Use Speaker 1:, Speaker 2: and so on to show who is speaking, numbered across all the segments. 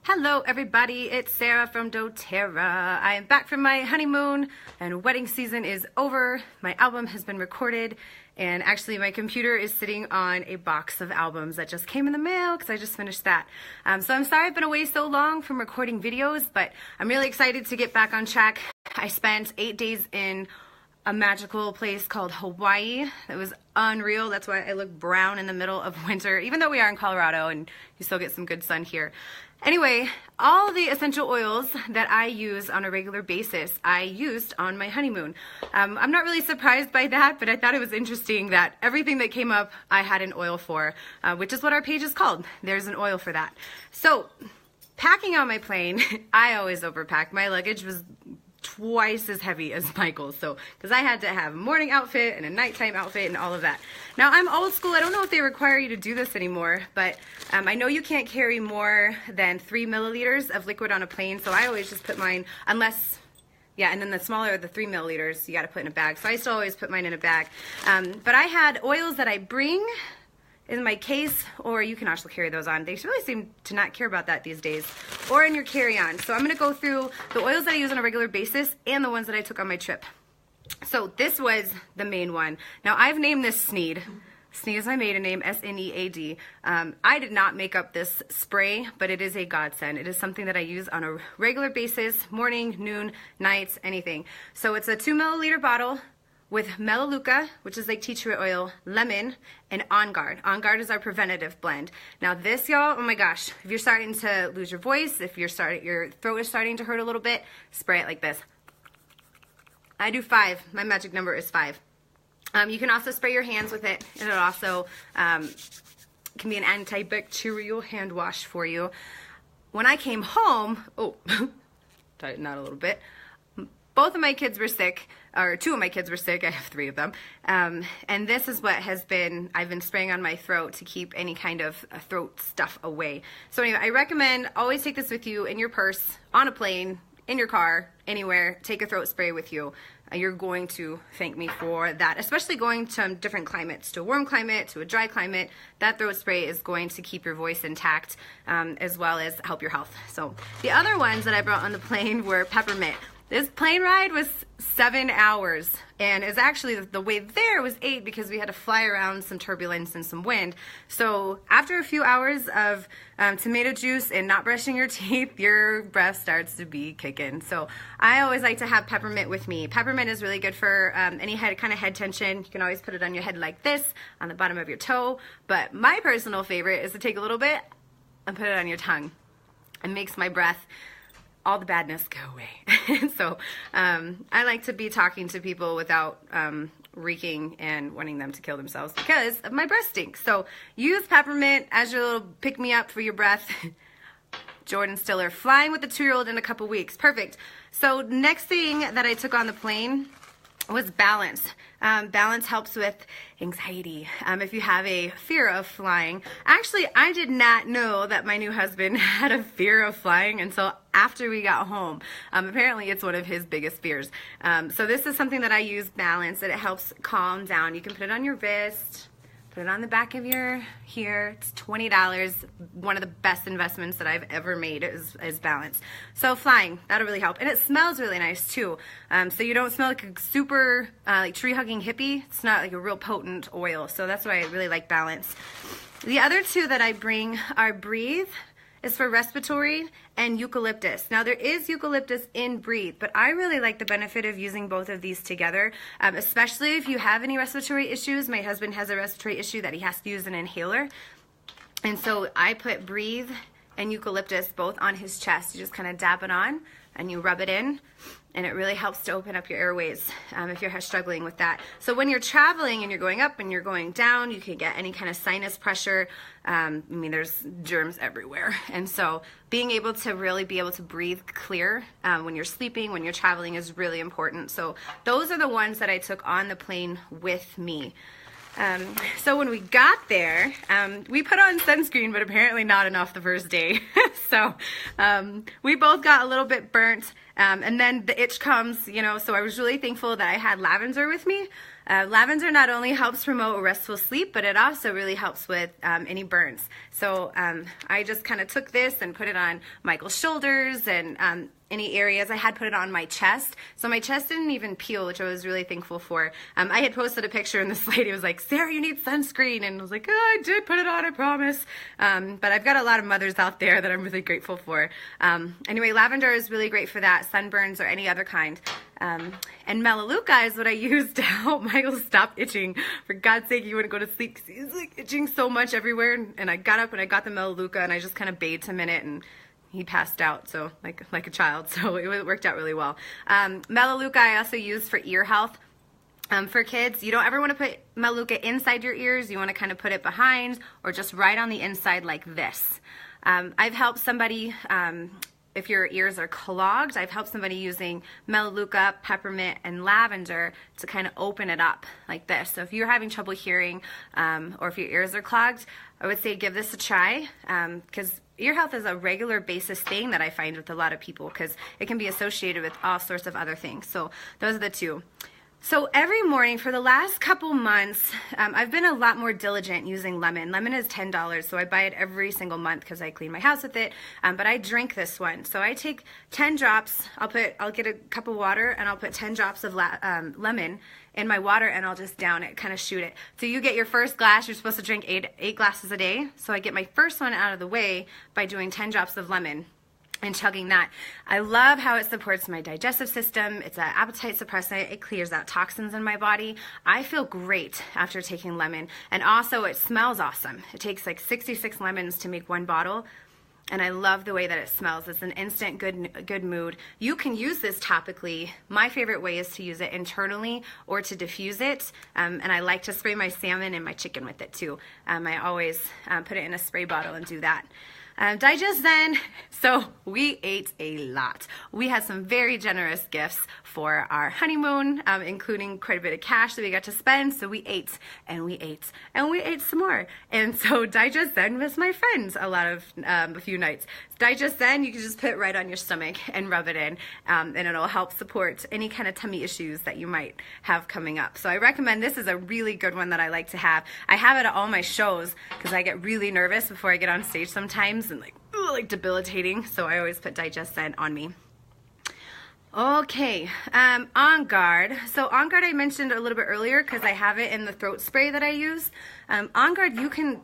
Speaker 1: Hello everybody, it's Sarah from doTERRA. I am back from my honeymoon and wedding season is over. My album has been recorded and actually my computer is sitting on a box of albums that just came in the mail because I just finished that. So I'm sorry I've been away so long from recording videos, but I'm really excited to get back on track. I spent 8 days in a magical place called Hawaii. It was unreal. That's why I look brown in the middle of winter, even though we are in Colorado and you still get some good sun here. Anyway, all the essential oils that I use on a regular basis, I used on my honeymoon. I'm not really surprised by that, but I thought it was interesting that everything that came up, I had an oil for, which is what our page is called. There's an oil for that. So, packing on my plane, I always overpack. My luggage was twice as heavy as Michael's, so because I had to have a morning outfit and a nighttime outfit and all of that. Now I'm old school. I don't know if they require you to do this anymore, but I know you can't carry more than 3 milliliters of liquid on a plane, so I always just put mine, unless, yeah, and then the smaller the 3 milliliters you got to put in a bag, so I still always put mine in a bag. But I had oils that I bring in my case, or you can also carry those on. They really seem to not care about that these days, or in your carry-on. So I'm gonna go through the oils that I use on a regular basis and the ones that I took on my trip. So this was the main one. Now I've named this Sneed. Sneed is my maiden name, S-N-E-A-D. I did not make up this spray, but it is a godsend. It is something that I use on a regular basis, morning, noon, nights, anything. So it's a 2 milliliter bottle with Melaleuca, which is like tea tree oil, lemon, and Onguard. Onguard is our preventative blend. Now this, y'all, oh my gosh, if you're starting to lose your voice, if your throat is starting to hurt a little bit, spray it like this. I do 5. My magic number is 5. You can also spray your hands with it, and it also can be an antibacterial hand wash for you. When I came home, oh, tighten out a little bit. Both of my kids were sick, or 2 of my kids were sick. I have 3 of them. And this is what I've been spraying on my throat to keep any kind of throat stuff away. So anyway, I recommend always take this with you in your purse, on a plane, in your car, anywhere. Take a throat spray with you. You're going to thank me for that, especially going to different climates, to a warm climate, to a dry climate. That throat spray is going to keep your voice intact, as well as help your health. So the other ones that I brought on the plane were Peppermint. This plane ride was 7 hours, and it's actually the way there was 8 because we had to fly around some turbulence and some wind. So after a few hours of tomato juice and not brushing your teeth, your breath starts to be kicking. So I always like to have peppermint with me. Peppermint is really good for any kind of head tension. You can always put it on your head like this, on the bottom of your toe. But my personal favorite is to take a little bit and put it on your tongue. It makes my breath, all the badness, go away. So I like to be talking to people without reeking and wanting them to kill themselves because of my breath stink. So use peppermint as your little pick-me-up for your breath. Jordan Stiller, flying with the 2-year-old in a couple weeks. Perfect. So next thing that I took on the plane was balance. Balance helps with anxiety. If you have a fear of flying. Actually, I did not know that my new husband had a fear of flying until after we got home. Apparently, it's one of his biggest fears. So this is something that I use, Balance, and it helps calm down. You can put it on your wrist, put it on the back of your here. It's $20. One of the best investments that I've ever made is Balance. So flying, that'll really help. And it smells really nice too. So you don't smell like a super like tree-hugging hippie. It's not like a real potent oil. So that's why I really like Balance. The other 2 that I bring are Breathe. Is for respiratory, and eucalyptus. Now there is eucalyptus in Breathe, but I really like the benefit of using both of these together, especially if you have any respiratory issues. My husband has a respiratory issue that he has to use an inhaler, and so I put Breathe and eucalyptus both on his chest. You just kind of dab it on and you rub it in, and it really helps to open up your airways if you're struggling with that. So when you're traveling and you're going up and you're going down, you can get any kind of sinus pressure. I mean, there's germs everywhere. And so being able to really be able to breathe clear when you're sleeping, when you're traveling is really important. So those are the ones that I took on the plane with me. So when we got there, we put on sunscreen, but apparently not enough the first day. So we both got a little bit burnt, and then the itch comes, you know, so I was really thankful that I had Lavender with me. Lavender not only helps promote restful sleep, but it also really helps with any burns. So I just kind of took this and put it on Michael's shoulders and any areas. I had put it on my chest. So my chest didn't even peel, which I was really thankful for. I had posted a picture and this lady was like, Sarah, you need sunscreen. And I was like, oh, I did put it on, I promise. But I've got a lot of mothers out there that I'm really grateful for. Anyway, lavender is really great for that, sunburns or any other kind. And Melaleuca is what I use to help Michael stop itching. For God's sake, he wouldn't go to sleep because he's like itching so much everywhere. And I got up and I got the Melaleuca and I just kind of bathed him in it and he passed out, so like a child, so it worked out really well. Melaleuca I also use for ear health. For kids, you don't ever want to put Melaleuca inside your ears. You want to kind of put it behind or just right on the inside like this. I've helped somebody, if your ears are clogged, I've helped somebody using Melaleuca, peppermint, and lavender to kind of open it up like this. So if you're having trouble hearing or if your ears are clogged, I would say give this a try because ear health is a regular basis thing that I find with a lot of people because it can be associated with all sorts of other things. So those are the two. So every morning for the last couple months, I've been a lot more diligent using lemon. Lemon is $10, so I buy it every single month because I clean my house with it. But I drink this one. So I take 10 drops. I'll get a cup of water and I'll put 10 drops of lemon in my water and I'll just down it, kind of shoot it. So you get your first glass. You're supposed to drink eight glasses a day. So I get my first one out of the way by doing 10 drops of lemon and chugging that. I love how it supports my digestive system. It's an appetite suppressant. It clears out toxins in my body. I feel great after taking lemon. And also it smells awesome. It takes like 66 lemons to make one bottle. And I love the way that it smells. It's an instant good mood. You can use this topically. My favorite way is to use it internally or to diffuse it. And I like to spray my salmon and my chicken with it too. I always put it in a spray bottle and do that. Digestion. So we ate a lot. We had some very generous gifts for our honeymoon, including quite a bit of cash that we got to spend. So we ate and we ate and we ate some more. And so Digestion was my friend a few nights. Digestion, you can just put right on your stomach and rub it in, and it'll help support any kind of tummy issues that you might have coming up. So I recommend this is a really good one that I like to have. I have it at all my shows because I get really nervous before I get on stage sometimes and like debilitating. So I always put Digestion on me. Okay, Onguard. So Onguard I mentioned a little bit earlier because I have it in the throat spray that I use. Onguard, you can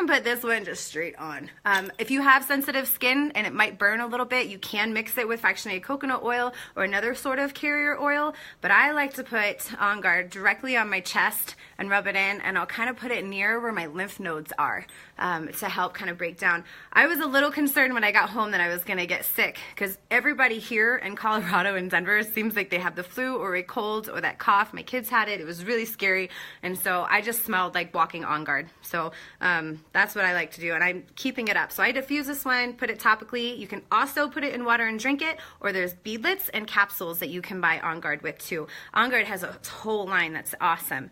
Speaker 1: put this one just straight on. If you have sensitive skin and it might burn a little bit, you can mix it with fractionated coconut oil or another sort of carrier oil. But I like to put Onguard directly on my chest and rub it in, and I'll kind of put it near where my lymph nodes are to help kind of break down. I was a little concerned when I got home that I was going to get sick because everybody here in Colorado and Denver seems like they have the flu or a cold or that cough. My kids had it. It was really scary. And so I just smelled like walking Onguard. So that's what I like to do. And I'm keeping it up. So I diffuse this one, put it topically. You can also put it in water and drink it, or there's beadlets and capsules that you can buy Onguard with too. Onguard has a whole line that's awesome.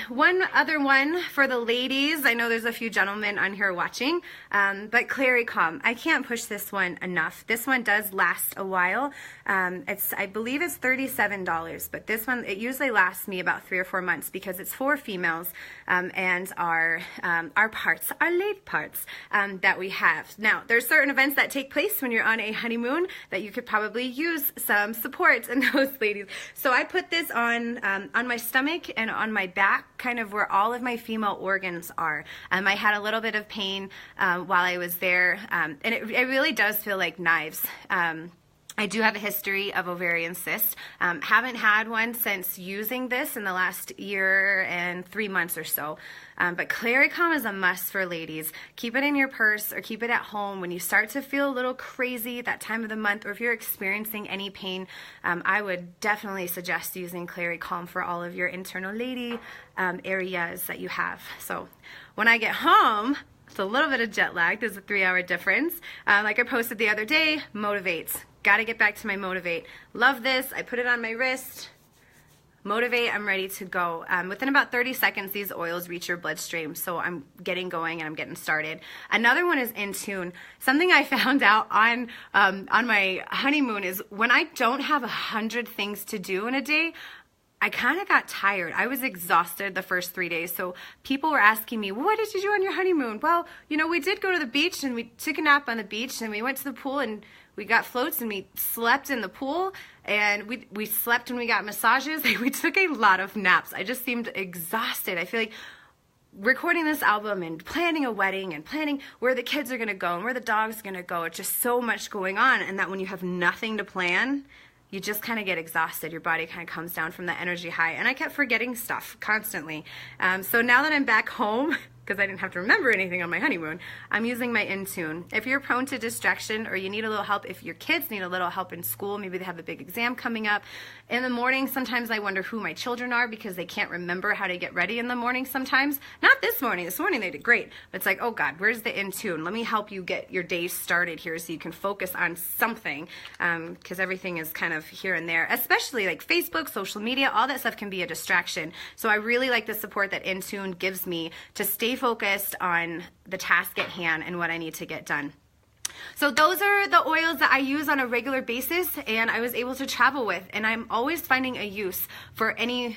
Speaker 1: One other one for the ladies. I know there's a few gentlemen on here watching, but Clara Kama. I can't push this one enough. This one does last a while. I believe it's $37, but this one, it usually lasts me about 3 or 4 months because it's for females and our parts, our lady parts that we have. Now, there's certain events that take place when you're on a honeymoon that you could probably use some support in those ladies. So I put this on my stomach and on my back, kind of where all of my female organs are. I had a little bit of pain while I was there, and it really does feel like knives. I do have a history of ovarian cysts. Haven't had one since using this in the last year and 3 months or so. But Clara Kama is a must for ladies. Keep it in your purse or keep it at home when you start to feel a little crazy that time of the month, or if you're experiencing any pain. I would definitely suggest using Clara Kama for all of your internal lady areas that you have. So when I get home, it's a little bit of jet lag. There's a 3-hour difference. Like I posted the other day, Motivates. Got to get back to my Motivate. Love this. I put it on my wrist. Motivate, I'm ready to go. Within about 30 seconds, these oils reach your bloodstream. So I'm getting going and I'm getting started. Another one is In Tune. Something I found out on my honeymoon is when I don't have 100 things to do in a day, I kind of got tired. I was exhausted the first 3 days. So people were asking me, well, what did you do on your honeymoon? Well, we did go to the beach and we took a nap on the beach and we went to the pool and we got floats and we slept in the pool and we slept when we got massages. We took a lot of naps. I just seemed exhausted. I feel like recording this album and planning a wedding and planning where the kids are going to go and where the dog's going to go. It's just so much going on, and that when you have nothing to plan, you just kind of get exhausted. Your body kind of comes down from the energy high. And I kept forgetting stuff constantly. So now that I'm back home, because I didn't have to remember anything on my honeymoon, I'm using my Intune. If you're prone to distraction or you need a little help, if your kids need a little help in school, maybe they have a big exam coming up. In the morning, sometimes I wonder who my children are because they can't remember how to get ready in the morning sometimes. Not this morning. This morning they did great. But it's like, oh God, where's the Intune? Let me help you get your day started here so you can focus on something, because everything is kind of here and there, especially like Facebook, social media, all that stuff can be a distraction. So I really like the support that Intune gives me to stay focused on the task at hand and what I need to get done. So those are the oils that I use on a regular basis and I was able to travel with, and I'm always finding a use for any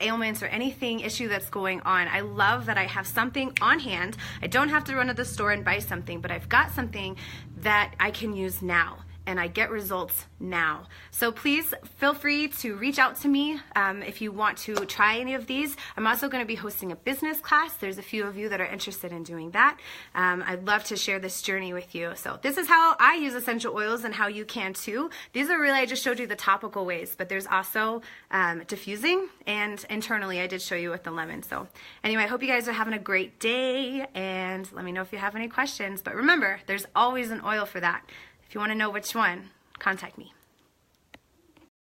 Speaker 1: ailments or issue that's going on. I love that I have something on hand. I don't have to run to the store and buy something, but I've got something that I can use now. And I get results now. So please feel free to reach out to me if you want to try any of these. I'm also going to be hosting a business class. There's a few of you that are interested in doing that. I'd love to share this journey with you. So this is how I use essential oils and how you can too. These are really, I just showed you the topical ways, but there's also diffusing, and internally I did show you with the lemon. So anyway, I hope you guys are having a great day, and let me know if you have any questions. But remember, there's always an oil for that. If you want to know which one, contact me.